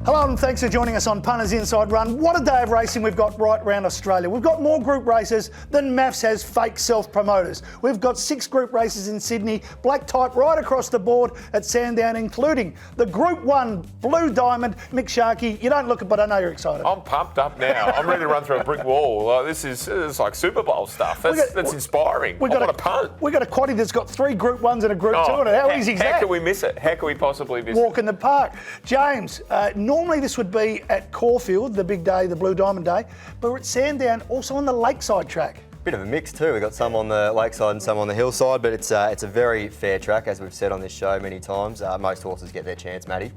Hello and thanks for joining us on Punters Inside Run. What a day of racing we've got right around Australia. We've got more group races than MAFS has fake self-promoters. We've got 6 group races in Sydney, black type right across the board at Sandown, including the Group 1 Blue Diamond. Mick, Sharkie, you don't look it, but I know you're excited. I'm pumped up now. I'm ready to run through a brick wall. This is like Super Bowl stuff. That's inspiring. I want a punt. We've got a quaddie that's got 3 Group 1s and a Group 2 in it. How easy is that? How can we miss it? How can we possibly miss it? Walk in the park. James, normally this would be at Caulfield, the big day, the Blue Diamond Day, but we're at Sandown, also on the Lakeside track. Bit of a mix too. We've got some on the lakeside and some on the hillside, but it's a very fair track, as we've said on this show many times. Most horses get their chance, Matty.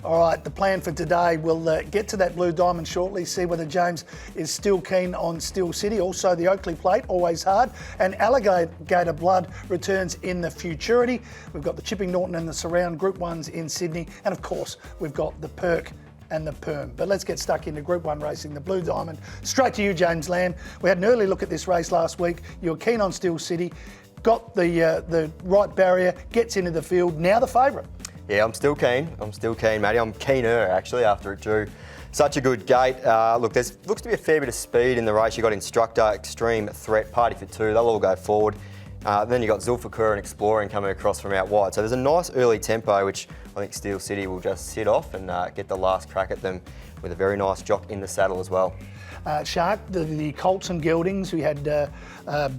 All right, the plan for today, we'll get to that Blue Diamond shortly, see whether James is still keen on Steel City. Also, the Oakleigh Plate, always hard, and Alligator Blood returns in the Futurity. We've got the Chipping Norton and the Surround Group 1s in Sydney, and of course, we've got the Perk and the Perm. But let's get stuck into Group 1 racing, the Blue Diamond. Straight to you, James Lamb. We had an early look at this race last week. You were keen on Steel City, got the right barrier, gets into the field, now the favourite. Yeah, I'm still keen, Matty. I'm keener, actually, after it drew such a good gate. Look, there looks to be a fair bit of speed in the race. You've got Instructor, Extreme Threat, Party for 2. They'll all go forward. Then you've got Zulfikar and Exploring coming across from out wide. So there's a nice early tempo, which I think Steel City will just sit off and get the last crack at them with a very nice jock in the saddle as well. Shark, the Colts and Geldings, we had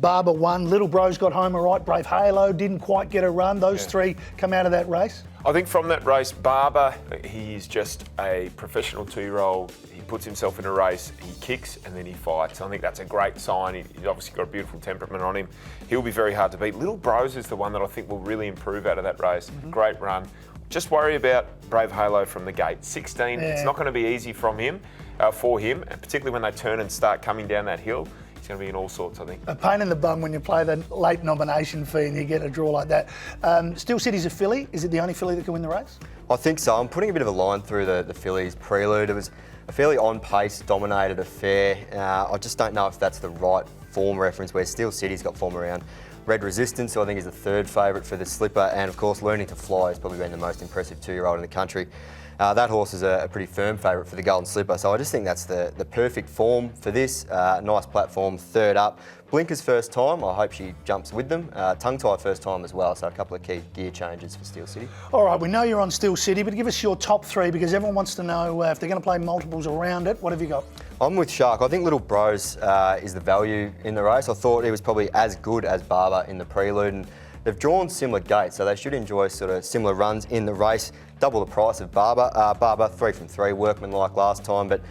Barber won, Little Bros got home all right, Brave Halo didn't quite get a run. Those 3 come out of that race. I think from that race, Barber, he's just a professional 2-year-old. He puts himself in a race, he kicks and then he fights. I think that's a great sign. He's obviously got a beautiful temperament on him. He'll be very hard to beat. Little Bros is the one that I think will really improve out of that race. Great run. Just worry about Brave Halo from the gate. 16, It's not going to be easy for him, and particularly when they turn and start coming down that hill. It's going to be in all sorts, I think. A pain in the bum when you play the late nomination fee and you get a draw like that. Steel City's a filly. Is it the only filly that can win the race? I think so. I'm putting a bit of a line through the fillies prelude. It was a fairly on-pace, dominated affair. I just don't know if that's the right form reference, where Steel City's got form around Red Resistance, who I think is the 3rd favourite for the Slipper, and of course Learning to Fly has probably been the most impressive 2-year-old in the country. That horse is a pretty firm favourite for the Golden Slipper, so I just think that's the perfect form for this. Nice platform, 3rd up. Blinker's first time, I hope she jumps with them. Tongue tie first time as well, so a couple of key gear changes for Steel City. All right, we know you're on Steel City, but give us your top 3, because everyone wants to know if they're going to play multiples around it. What have you got? I'm with Shark. I think Little Bros is the value in the race. I thought he was probably as good as Barber in the prelude, and they've drawn similar gates, so they should enjoy sort of similar runs in the race. Double the price of Barber. Barber 3 from 3, workman-like last time, but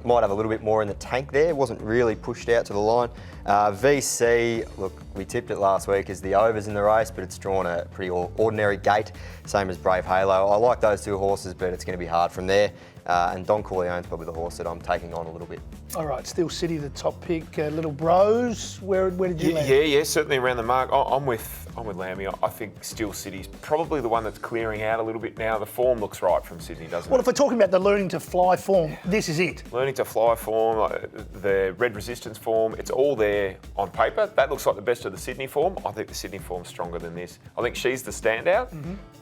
might have a little bit more in the tank there. Wasn't really pushed out to the line. VC, look, we tipped it last week as the overs in the race, but it's drawn a pretty ordinary gate, same as Brave Halo. I like those 2 horses, but it's going to be hard from there. And Don Corleone's probably the horse that I'm taking on a little bit. All right, Steel City, the top pick. Little Bros, where did you land? Yeah, certainly around the mark. I'm with Lammy. I think Steel City's probably the one that's clearing out a little bit now. The form looks right from Sydney, doesn't it? Well, if we're talking about the Learning to Fly form, this is it. Learning to Fly form, the Red Resistance form, it's all there on paper. That looks like the best of the Sydney form. I think the Sydney form's stronger than this. I think she's the standout.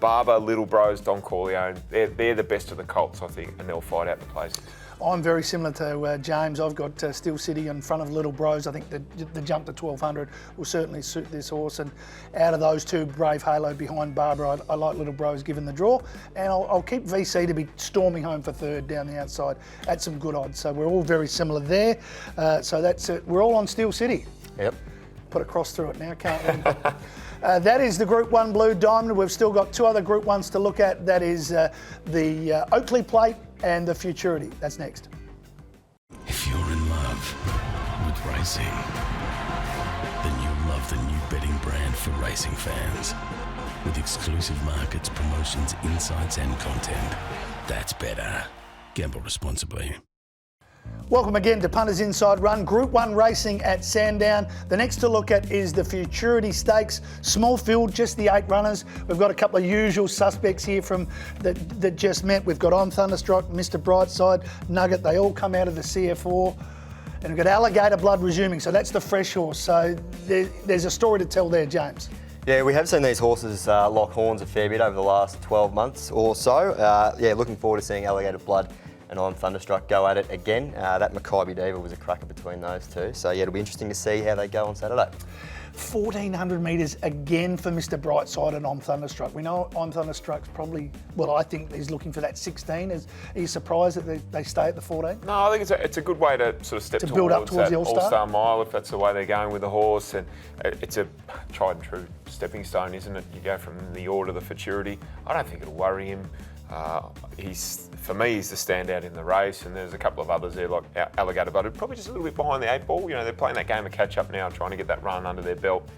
Barber, Little Bros, Don Corleone, they're the best of the Colts, I think, and they'll fight out the places. I'm very similar to James. I've got Steel City in front of Little Bros. I think the jump to 1200 will certainly suit this horse. And out of those 2, Brave Halo behind Barbara, I like Little Bros given the draw. And I'll keep VC to be storming home for 3rd down the outside at some good odds. So we're all very similar there. So that's it. We're all on Steel City. Yep. Put a cross through it now, can't we? That is the Group 1 Blue Diamond. We've still got 2 other Group 1s to look at. That is the Oakleigh Plate and the Futurity. That's next. If you're in love with racing, then you'll love the new betting brand for racing fans. With exclusive markets, promotions, insights and content. That's better. Gamble responsibly. Welcome again to Punters Inside Run, Group 1 racing at Sandown. The next to look at is the Futurity Stakes. Small field, just the 8 runners. We've got a couple of usual suspects here from that just met. We've got On Thunderstruck, Mr. Brightside, Nugget. They all come out of the CF4. And we've got Alligator Blood resuming, so that's the fresh horse. So there's a story to tell there, James. Yeah, we have seen these horses lock horns a fair bit over the last 12 months or so. Looking forward to seeing Alligator Blood and I'm Thunderstruck go at it again. That Maccabi Diva was a cracker between those two. So yeah, it'll be interesting to see how they go on Saturday. 1,400 metres again for Mr. Brightside and I'm Thunderstruck. We know I'm Thunderstruck's probably, well, I think he's looking for that 16. Are you surprised that they stay at the 14? No, I think it's a good way to sort of step build up towards that the All-Star? All-Star mile, if that's the way they're going with the horse. And it's a tried and true stepping stone, isn't it? You go from the order to the futurity. I don't think it'll worry him. For me, he's the standout in the race, and there's a couple of others there like Alligator Blood, probably just a little bit behind the 8 ball. You know, they're playing that game of catch up now, trying to get that run under their belt,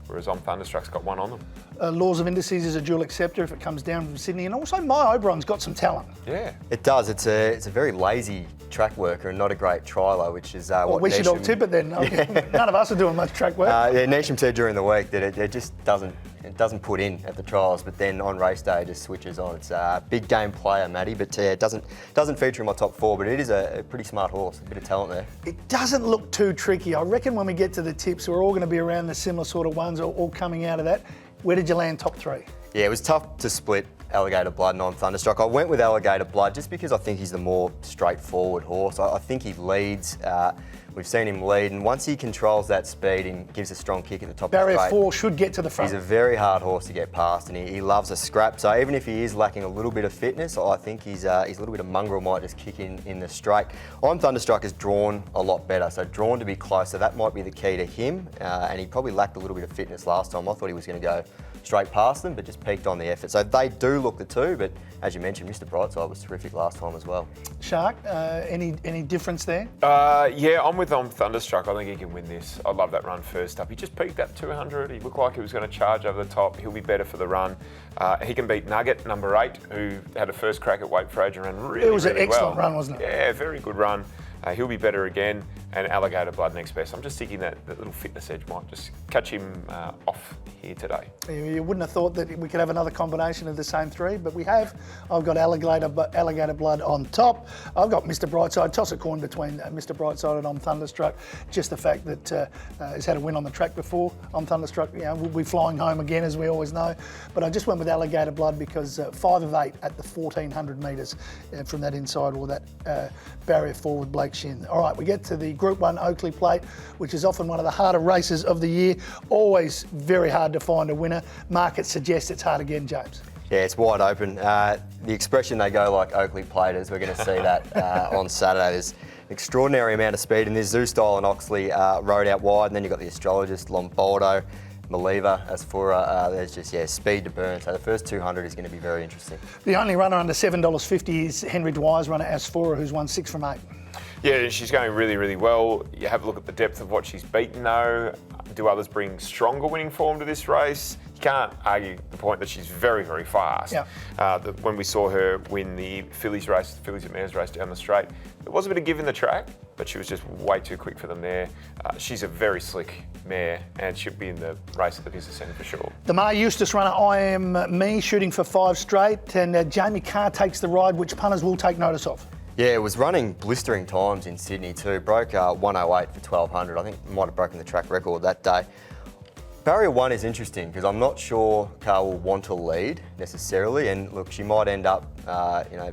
whereas I'm Thunderstruck's got one on them. Laws of Indices is a dual acceptor if it comes down from Sydney, and also My Oberon's got some talent. Yeah, it does. It's a very lazy track worker and not a great trialer, which is what we should all tip it then. None of us are doing much track work. Neesham said during the week that it just doesn't put in at the trials, but then on race day it just switches on. It's a big game player, Matty, but it doesn't feature in my top 4, but it is a pretty smart horse, a bit of talent there. It doesn't look too tricky. I reckon when we get to the tips, we're all going to be around the similar sort of ones, or all coming out of that. Where did you land top 3? Yeah, it was tough to split Alligator Blood and I'm Thunderstruck. I went with Alligator Blood just because I think he's the more straightforward horse. I think he leads. We've seen him lead, and once he controls that speed and gives a strong kick at the top Barrier of the straight, 4 should get to the front. He's a very hard horse to get past, and he loves a scrap. So even if he is lacking a little bit of fitness, I think his little bit of mongrel might just kick in the straight. I'm Thunderstruck is drawn a lot better, so drawn to be closer. That might be the key to him, and he probably lacked a little bit of fitness last time. I thought he was going to go straight past them, but just peaked on the effort. So they do look the two, but as you mentioned, Mr. Brightside was terrific last time as well. Shark, any difference there? Yeah, I'm with Thunderstruck. I think he can win this. I love that run first up. He just peaked at 200. He looked like he was going to charge over the top. He'll be better for the run. He can beat Nugget, number 8, who had a first crack at Wake Fraser and ran really well. It was an excellent run, wasn't it? Yeah, very good run. He'll be better again, and Alligator Blood next best. I'm just thinking that little fitness edge might just catch him off here today. You wouldn't have thought that we could have another combination of the same 3, but we have. I've got Alligator Blood on top. I've got Mr. Brightside. Toss a coin between Mr. Brightside and I'm Thunderstruck. Just the fact that he's had a win on the track before. I'm Thunderstruck, we'll be flying home again, as we always know. But I just went with Alligator Blood because 5 of 8 at the 1,400 metres from that inside or that barrier forward Blake Shin. All right, we get to the Group 1 Oakleigh Plate, which is often one of the harder races of the year. Always very hard to find a winner. Market suggests it's hard again, James. Yeah, it's wide open. The expression they go like Oakleigh Platers, we're going to see that on Saturday. There's an extraordinary amount of speed, and there's Zoo Style and Oxley rode out wide, and then you've got the Astrologist, Lombardo, Maliva, Asfura. There's just, speed to burn. So the first 200 is going to be very interesting. The only runner under $7.50 is Henry Dwyer's runner, Asfura, who's won 6 from 8. Yeah, she's going really, really well. You have a look at the depth of what she's beaten, though. Do others bring stronger winning form to this race? You can't argue the point that she's very, very fast. Yeah. When we saw her win the Fillies race, the Fillies and Mares race down the straight, there was a bit of give in the track, but she was just way too quick for them there. She's a very slick mare and she'll be in the race at the business centre for sure. The Mar Eustace runner, I Am Me, shooting for 5 straight, and Jamie Carr takes the ride, which punters will take notice of. Yeah, it was running blistering times in Sydney too. Broke 108 for 1,200. I think might have broken the track record that day. Barrier 1 is interesting because I'm not sure Carl will want to lead necessarily, and look, she might end up,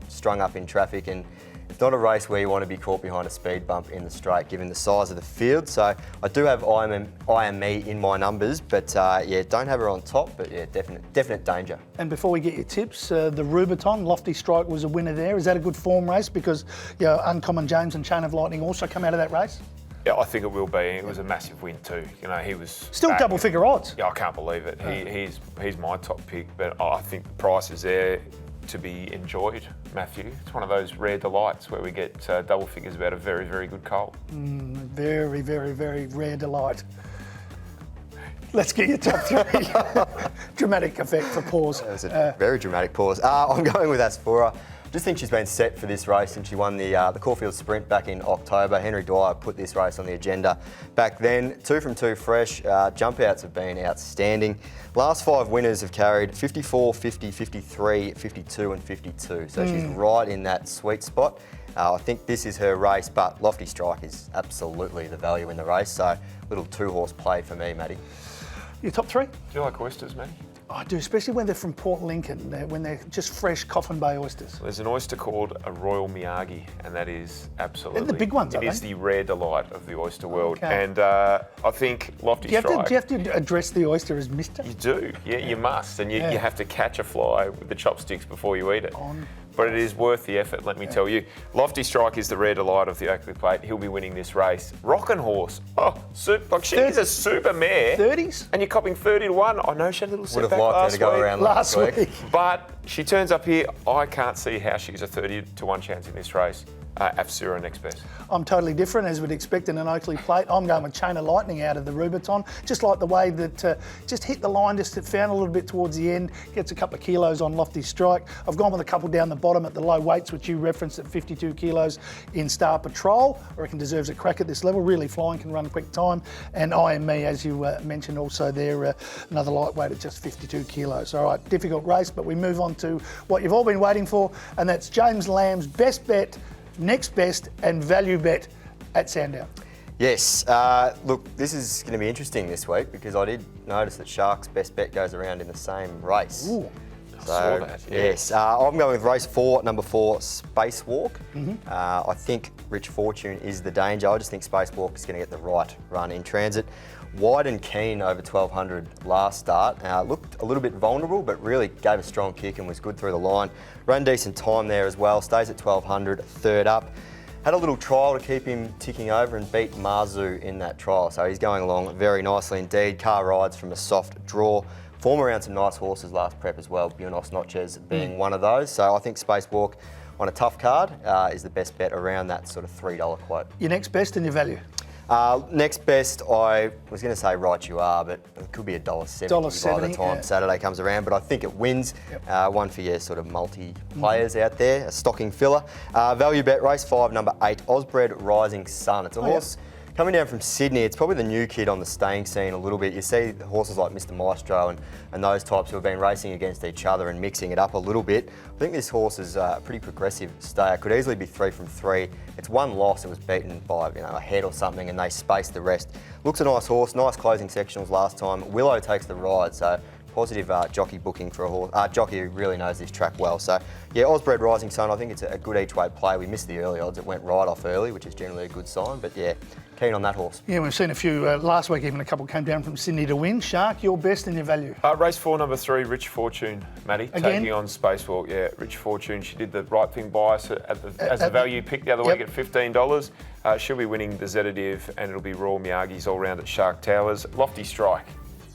strung up in traffic, and it's not a race where you want to be caught behind a speed bump in the straight, given the size of the field. So I do have I Am Me in my numbers, but don't have her on top, but definite danger. And before we get your tips, the Rubiton, Lofty Strike was a winner there. Is that a good form race? Because Uncommon James and Chain of Lightning also come out of that race. Yeah, I think it will be. It was a massive win too. He was still double-figure odds. Yeah, I can't believe it. He's my top pick, but I think the price is there to be enjoyed, Matthew. It's one of those rare delights where we get double figures about a very, very good colt. Very, very, very rare delight. Let's get your top 3. Dramatic effect for pause. That was a very dramatic pause. I'm going with Asfura. Just think she's been set for this race since she won the Caulfield Sprint back in October. Henry Dwyer put this race on the agenda back then. 2 from 2 fresh. Jump outs have been outstanding. Last 5 winners have carried 54, 50, 53, 52 and 52. So she's right in that sweet spot. I think this is her race, but Lofty Strike is absolutely the value in the race. So little 2-horse play for me, Matty. Your top 3? Do you like oysters, Matty? I do, especially when they're from Port Lincoln, when they're just fresh Coffin Bay oysters. There's an oyster called a Royal Miyagi, and that is absolutely... They're the big ones, It aren't is they? the rare delight of the oyster world. Okay. And I think Lofty Do you Strike... have to address the oyster as mister? You do, yeah, you must. And you have to catch a fly with the chopsticks before you eat it. On. But it is worth the effort, let me tell you. Lofty Strike is the rare delight of the Oakleigh Plate. He'll be winning this race. Rockin' Horse. Oh, she's a super mare. 30s? And you're copping 30 to 1. I know she had a little Would have setback liked her last to go week. around Last week. But she turns up here. I can't see how she's a 30 to 1 chance in this race. Afsura next best. I'm totally different, as we'd expect in an Oakleigh Plate. I'm going with Chain of Lightning out of the Rubiton, just like the way that just hit the line, just found a little bit towards the end, gets a couple of kilos on Lofty Strike. I've gone with a couple down the bottom at the low weights, which you referenced at 52 kilos in Star Patrol. I reckon deserves a crack at this level. Really flying, can run quick time. And I Am Me, as you mentioned also there, another lightweight at just 52 kilos. All right, difficult race, but we move on to what you've all been waiting for, and that's James Lamb's best bet, next best and value bet at Sandown. Yes, look, this is going to be interesting this week because I did notice that Shark's best bet goes around in the same race. Ooh. Saw that, yeah. Yes, I'm going with race 4, number 4, Spacewalk. I think Rich Fortune is the danger. I just think Spacewalk is going to get the right run in transit. Wide and keen over 1200 last start. Looked a little bit vulnerable, but really gave a strong kick and was good through the line. Ran decent time there as well. Stays at 1200, third up. Had a little trial to keep him ticking over and beat Marzu in that trial. So he's going along very nicely indeed. Car rides from a soft draw. Form around some nice horses last prep as well. Buenos Noches being one of those. So I think Spacewalk on a tough card is the best bet around that sort of $3 quote. Your next best and your value? Next best, I was going to say Right You Are, but it could be $1.70 by the time Saturday comes around. But I think it wins. One for your sort of multi-players out there, a stocking filler. Value bet race 5, number 8, Osbred Rising Sun. It's a horse coming down from Sydney. It's probably the new kid on the staying scene a little bit. You see horses like Mr Maestro and those types who have been racing against each other and mixing it up a little bit. I think this horse is a pretty progressive stayer. Could easily be 3 from 3. It's one loss. It was beaten by a head or something, and they spaced the rest. Looks a nice horse. Nice closing sectionals last time. Willow takes the ride, so positive jockey booking for a horse. Jockey who really knows this track well. So yeah, Osbred Rising Sun. I think it's a good each way play. We missed the early odds. It went right off early, which is generally a good sign. But yeah, keen on that horse. Yeah, we've seen a few last week. Even a couple came down from Sydney to win. Shark, your best and your value? Race 4, number 3, Rich Fortune, Matty, taking on Spacewalk. Yeah, Rich Fortune. She did the right thing by us as the value pick the other week at $15. She'll be winning the Zetative, and it'll be Royal Miyagi's all round at Shark Towers. Lofty Strike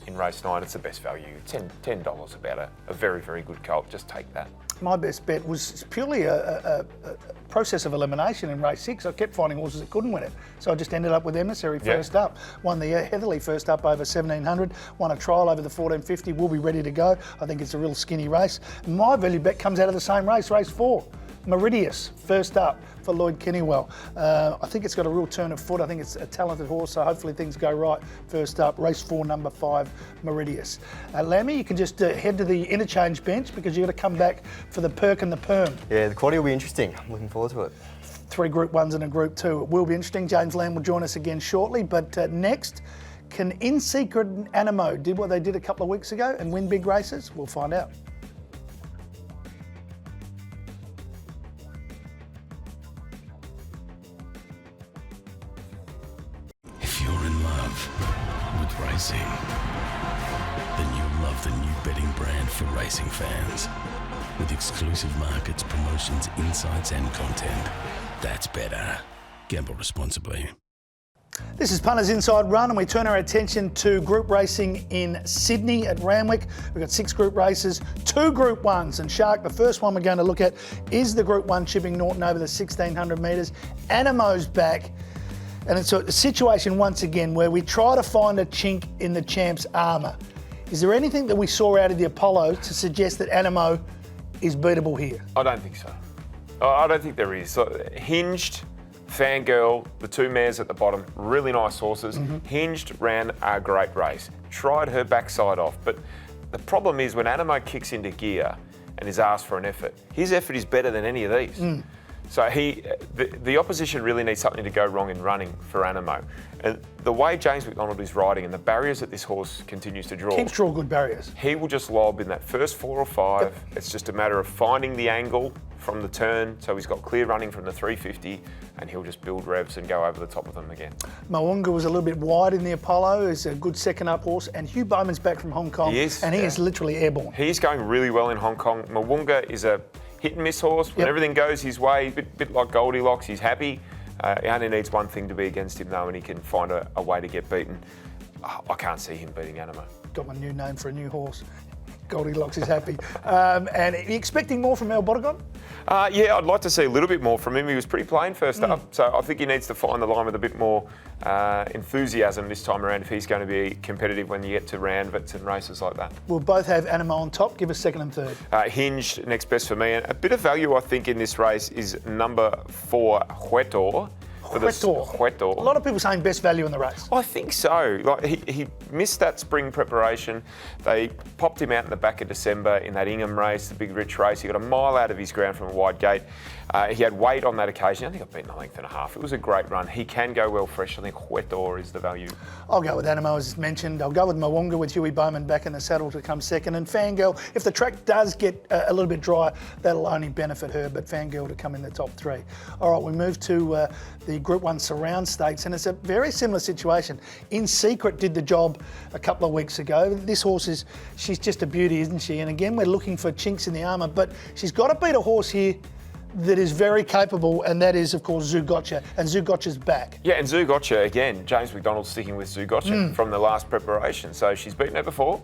in race 9. It's the best value. $10 about a very, very good colt. Just take that. My best bet was purely a process of elimination in race 6. I kept finding horses that couldn't win it. So I just ended up with Emissary first up. Won the Heatherly first up over 1700. Won a trial over the 1450. Will be ready to go. I think it's a real skinny race. My value bet comes out of the same race, race 4. Meridius, first up for Lloyd Kennywell. I think it's got a real turn of foot. I think it's a talented horse, so hopefully things go right. First up, race 4, number 5, Meridius. Lammy, you can just head to the interchange bench because you've got to come back for the perk and the perm. Yeah, the quality will be interesting. I'm looking forward to it. 3 Group 1s and a Group 2. It will be interesting. James Lamb will join us again shortly, but next, can In Secret and Animo did what they did a couple of weeks ago and win big races? We'll find out. Racing, then you'll love the new betting brand for racing fans. With exclusive markets, promotions, insights and content. That's better. Gamble responsibly. This is Punters Inside Run, and we turn our attention to group racing in Sydney at Randwick. We've got 6 group races, 2 Group 1s, and Shark, the first one we're going to look at is the Group 1 Chipping Norton over the 1600 metres. Animo's back. And it's a situation once again where we try to find a chink in the champ's armour. Is there anything that we saw out of the Apollo to suggest that Animo is beatable here? I don't think so. I don't think there is. Hinged, Fangirl, the 2 mares at the bottom, really nice horses. Hinged ran a great race. Tried her backside off, but the problem is when Animo kicks into gear and is asked for an effort, his effort is better than any of these. So the opposition really needs something to go wrong in running for Animo. And the way James McDonald is riding and the barriers that this horse continues to draw. Keeps draw good barriers. He will just lob in that first 4 or 5. Yep. It's just a matter of finding the angle from the turn. So he's got clear running from the 350 and he'll just build revs and go over the top of them again. Mo'unga was a little bit wide in the Apollo. He's a good second up horse. And Hugh Bowman's back from Hong Kong. He is. And he is literally airborne. He's going really well in Hong Kong. Mo'unga is a hit and miss horse. When everything goes his way, a bit like Goldilocks, he's happy. He only needs one thing to be against him though, and he can find a way to get beaten. I can't see him beating Animo. Got my new name for a new horse. Goldilocks is happy. And are you expecting more from El Bodegon? Yeah, I'd like to see a little bit more from him. He was pretty plain first up, so I think he needs to find the line with a bit more enthusiasm this time around if he's going to be competitive when you get to Randwicks and races like that. We'll both have Animo on top. Give us second and third. Hinged, next best for me. And a bit of value, I think, in this race is number 4, Huetor. Huetor. A lot of people saying best value in the race. I think so. Like he missed that spring preparation. They popped him out in the back of December in that Ingham race, the big rich race. He got a mile out of his ground from a wide gate. He had weight on that occasion. I think I've beaten a length and a half. It was a great run. He can go well fresh. I think Huetor is the value. I'll go with Animo, as mentioned. I'll go with Mo'unga with Huey Bowman back in the saddle to come second. And Fangirl, if the track does get a little bit dry, that'll only benefit her. But Fangirl to come in the top 3. All right, we move to the Group 1 Surround Stakes. And it's a very similar situation. In Secret did the job a couple of weeks ago. This horse she's just a beauty, isn't she? And again, we're looking for chinks in the armour. But she's got to beat a horse here that is very capable, and that is, of course, Zougotcha. And Zougotcha's back. Yeah, and Zougotcha, again, James McDonald's sticking with Zougotcha from the last preparation. So she's beaten her before.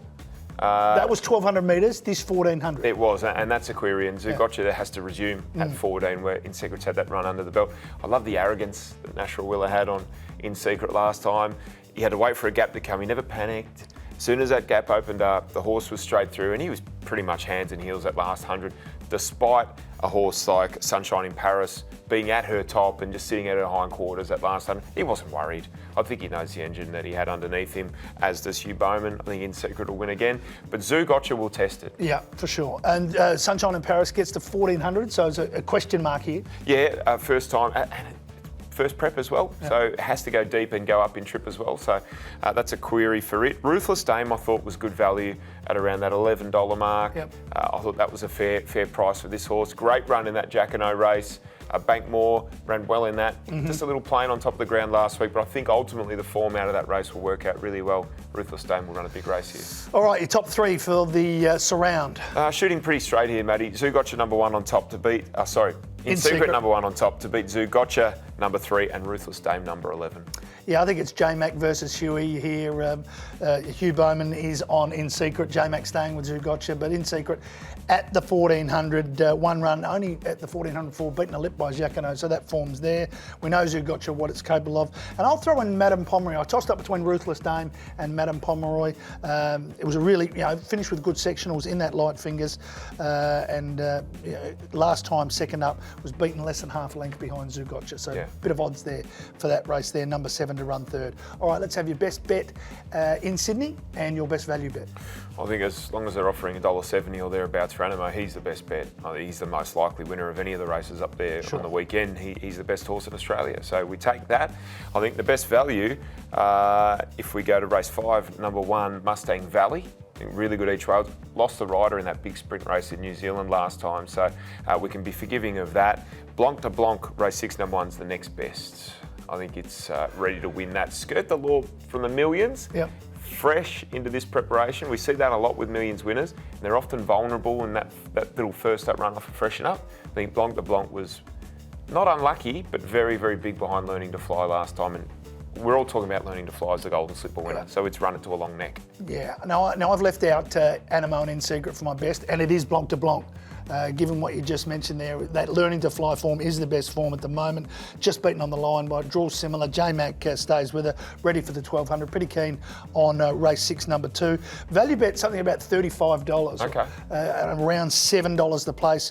That was 1,200 metres, this 1,400. It was, and that's a query, and Zougotcha has to resume at 14, where In Secret's had that run under the belt. I love the arrogance that Nashua Willa had on In Secret last time. He had to wait for a gap to come, he never panicked. As soon as that gap opened up, the horse was straight through, and he was pretty much hands and heels that last 100, despite a horse like Sunshine in Paris being at her top and just sitting at her hindquarters at last 100. He wasn't worried. I think he knows the engine that he had underneath him, as does Hugh Bowman. I think In Secret will win again, but Zougotcha will test it. Yeah, for sure. And Sunshine in Paris gets to 1,400, so it's a question mark here. Yeah, first time. And first prep as well, so it has to go deep and go up in trip as well, so that's a query for it. Ruthless Dame I thought was good value at around that $11 mark. Yep. I thought that was a fair price for this horse. Great run in that Jacquinot race. Bankmore ran well in that. Just a little plain on top of the ground last week, but I think ultimately the form out of that race will work out really well. Ruthless Dame will run a big race here. All right, your top 3 for the Surround. Shooting pretty straight here, Matty. Zougotcha number 1 on top to beat, In Secret number 1 on top to beat Zougotcha number 3 and Ruthless Dame number 11. Yeah, I think it's J-Mac versus Huey here. Hugh Bowman is on In Secret. J-Mac staying with Zougotcha, but In Secret at the 1,400, one run, only at the 1,404, beaten a lip by Jacquinot, so that form's there. We know Zougotcha, what it's capable of. And I'll throw in Madame Pomeroy. I tossed up between Ruthless Dame and Madame Pomeroy. It was a really, finished with good sectionals in that light fingers. Last time, second up, was beaten less than half a length behind Zougotcha. So a bit of odds there for that race there, number 7 to run third. All right, let's have your best bet in Sydney and your best value bet. I think as long as they're offering $1.70 or thereabouts for Animo, he's the best bet. I think he's the most likely winner of any of the races up there on the weekend. He's the best horse in Australia. So we take that. I think the best value, if we go to race 5, number 1, Mustang Valley. I think really good each way. Lost the rider in that big sprint race in New Zealand last time, so we can be forgiving of that. Blanc de Blanc, race 6, number 1's the next best. I think it's ready to win that. Skirt the law from the millions. Yep. Fresh into this preparation. We see that a lot with millions winners. And they're often vulnerable in that little first up run off and freshen up. I think Blanc de Blanc was not unlucky, but very, very big behind learning to fly last time. And we're all talking about learning to fly as the Golden Slipper winner, so it's run it to a long neck. Yeah, now I've left out Animo and In Secret for my best, and it is Blanc de Blanc. Given what you just mentioned there, that learning to fly form is the best form at the moment. Just beaten on the line by draw similar. J-Mac stays with her, ready for the 1,200. Pretty keen on race 6, number 2. Value bet something about $35. Okay. Around $7 the place.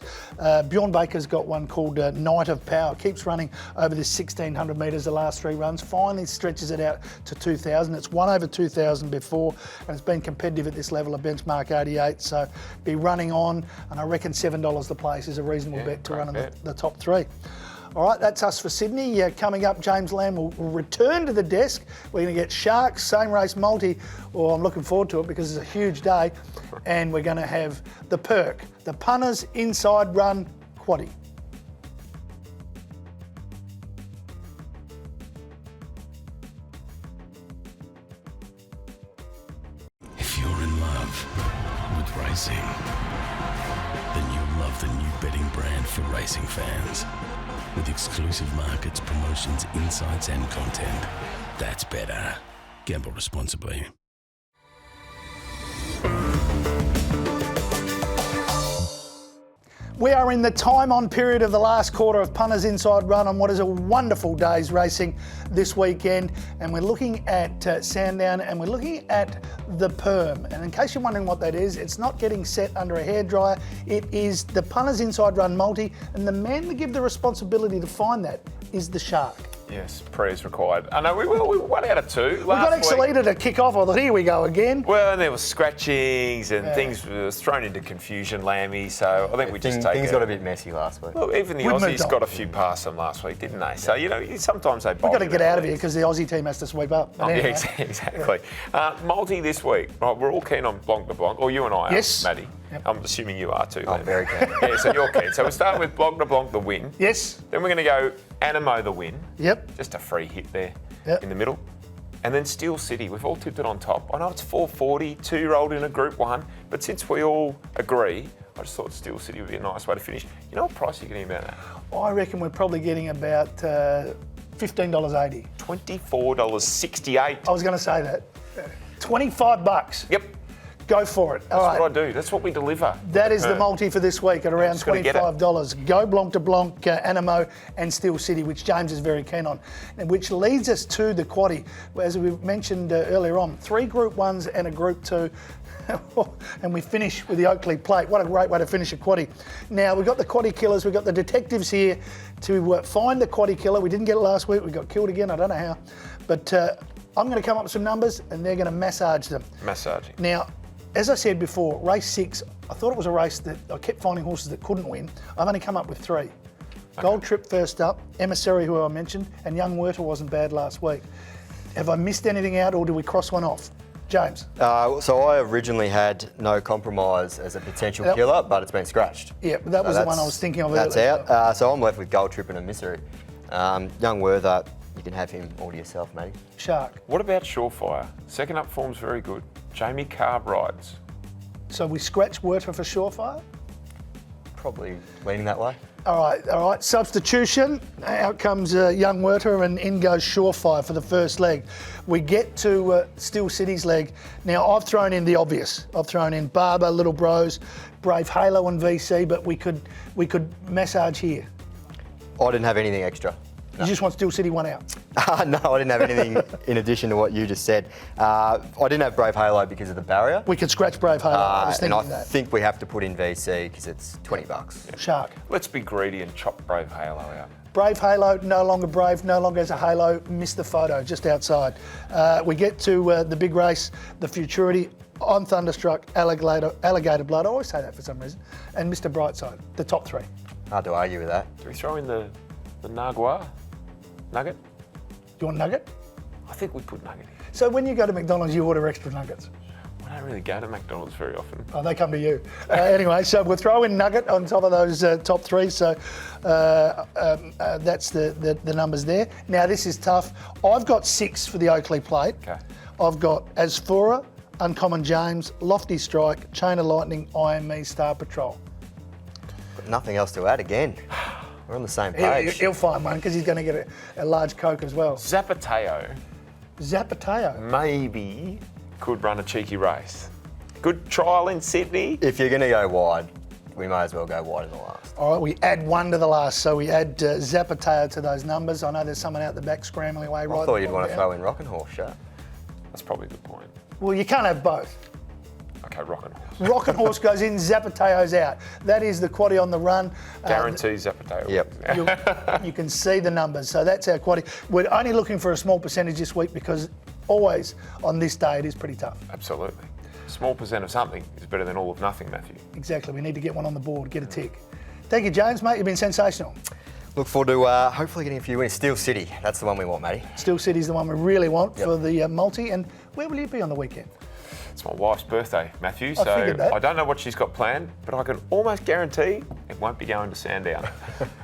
Bjorn Baker's got one called Night of Power. Keeps running over this 1,600 metres the last 3 runs. Finally stretches it out to 2,000. It's won over 2,000 before, and it's been competitive at this level of benchmark 88. So be running on, and I reckon $27 the place is a reasonable bet to run in bet. the top three. All right, that's us for Sydney. Coming up, James Lamb will return to the desk. We're going to get Sharks, same race multi. Well, I'm looking forward to it because it's a huge day. And we're going to have the perk, the Punters Inside Run Quaddie. If you're in love with racing, then you'll love the new betting brand for racing fans. With exclusive markets, promotions, insights and content. That's BETR. Gamble responsibly. We are in the time-on period of the last quarter of Punters Inside Run on what is a wonderful day's racing this weekend. And we're looking at Sandown and we're looking at the Perm. And in case you're wondering what that is, it's not getting set under a hairdryer. It is the Punters Inside Run multi. And the man to give the responsibility to find that is the Shark. Yes, prayers required. I know we were 1 out of 2 We got Excelita to kick off. I thought, here we go again. Well, and there was scratchings and things was thrown into confusion, Lammy. So I think we just take Things it. got a bit messy last week. Well, even the We've moved Aussies on. got a few past them last week, didn't they? So, sometimes they We've got to bite get in out the of here because the Aussie team has to sweep up. But Yeah, anyway. exactly. Multi this week. Right, we're all keen on Blanc de Blanc, or you and I Yes. are, Matty. Yep. I'm assuming you are too. I'm Lammy. very keen. Yeah, so you're keen. So we're starting with Blanc de Blanc, the win. Yes. Then we're going to go Animo, the win. Yep. Just a free hit there Yep. in the middle. And then Steel City, we've all tipped it on top. I know it's 440, 2-year-old in a Group 1, but since we all agree, I just thought Steel City would be a nice way to finish. You know what price you're getting about that? I reckon we're probably getting about $15.80. $24.68. I was going to say that. $25. Yep, Go for it. that's All right. what I do. That's what we deliver. That is the multi for this week at around Just gotta get it. $25. Go Blanc de Blanc, Animo and Steel City, which James is very keen on. And which leads us to the quaddie. As we mentioned earlier on, 3 Group 1s and a Group 2. And we finish with the Oakleigh Plate. What a great way to finish a quaddie. Now, we've got the quaddie killers, we've got the detectives here to find the quaddie killer. We didn't get it last week, we got killed again, I don't know how. But I'm going to come up with some numbers and they're going to massage them. Massaging. Now, as I said before, race 6, I thought it was a race that I kept finding horses that couldn't win. I've only come up with 3. Gold Trip first up, Emissary, who I mentioned, and Young Werter wasn't bad last week. Have I missed anything out or do we cross one off? James? So I originally had No Compromise as a potential Yep. killer, but it's been scratched. Yeah, but that was the one I was thinking of That's earlier. out. So I'm left with Gold Trip and Emissary. Young Werther, you can have him all to yourself, matey. Shark. What about Surefire? Second up form's very good. Jamie Carb rides. So we scratch Werter for Surefire? Probably leaning that way. All right. Substitution. Out comes Young Werter and in goes Surefire for the first leg. We get to Steel City's leg. Now, I've thrown in the obvious. I've thrown in Barber, Little Bros, Brave Halo and VC, but we could massage here. I didn't have anything extra. You just want Steel City one out. No, I didn't have anything in addition to what you just said. I didn't have Brave Halo because of the barrier. We could scratch Brave Halo. I was And thinking I that. think we have to put in VC because it's $20. Shark. Let's be greedy and chop Brave Halo out. Brave Halo, no longer brave, no longer has a halo. Missed the photo just outside. We get to the big race, the Futurity. I'm Thunderstruck, Alligator Blood. I always say that for some reason. And Mr. Brightside, the top 3. Hard to argue with that. Do we throw in the Nagua? Nugget? Do you want nugget? I think we put Nugget in. So when you go to McDonald's, you order extra nuggets. I don't really go to McDonald's very often. Oh, they come to you. Anyway, so we'll throw in nugget on top of those top 3. So that's the numbers there. Now this is tough. I've got 6 for the Oakleigh Plate. Okay. I've got Asphora, Uncommon James, Lofty Strike, Chain of Lightning, IME, Star Patrol. Got nothing else to add again. We're on the same page. He'll find one because he's going to get a large Coke as well. Zapateo Zapateo. maybe could run a cheeky race. Good trial in Sydney. If you're going to go wide, we may as well go wide in the last. All right, we add 1 to the last, so we add Zapateo to those numbers. I know there's someone out the back scrambling away. I right thought you'd want to down. throw in Rockin' Horse, Shark. That's probably a good point. Well, you can't have both. Okay, Rockin' Horse. Rockin' Horse goes in, Zapateo's out. That is the quaddie on the run. Guarantee Zapateo. Yep. You can see the numbers, so that's our quaddie. We're only looking for a small percentage this week because always on this day it is pretty tough. Absolutely. small percent of something is better than all of nothing, Matthew. Exactly. We need to get one on the board, get a tick. Thank you, James, mate. You've been sensational. Look forward to hopefully getting a few wins. Steel City, that's the one we want, Matty. Steel City's the one we really want for the multi. And where will you be on the weekend? It's my wife's birthday, Matthew, so figured that. I don't know what she's got planned, but I can almost guarantee it won't be going to Sandown.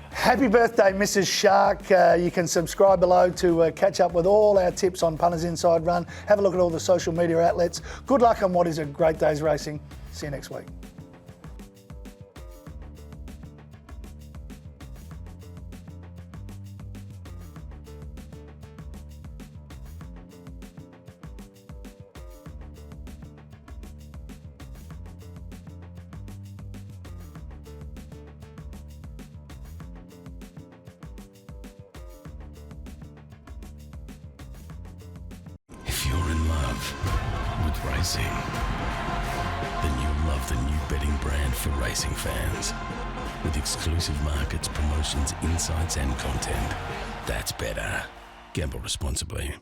Happy birthday, Mrs. Shark. You can subscribe below to catch up with all our tips on Punters Inside Run. Have a look at all the social media outlets. Good luck on what is a great day's racing. See you next week. If you're in love with racing, then you'll love the new betting brand for racing fans. With exclusive markets, promotions, insights and content. That's BETR. Gamble responsibly.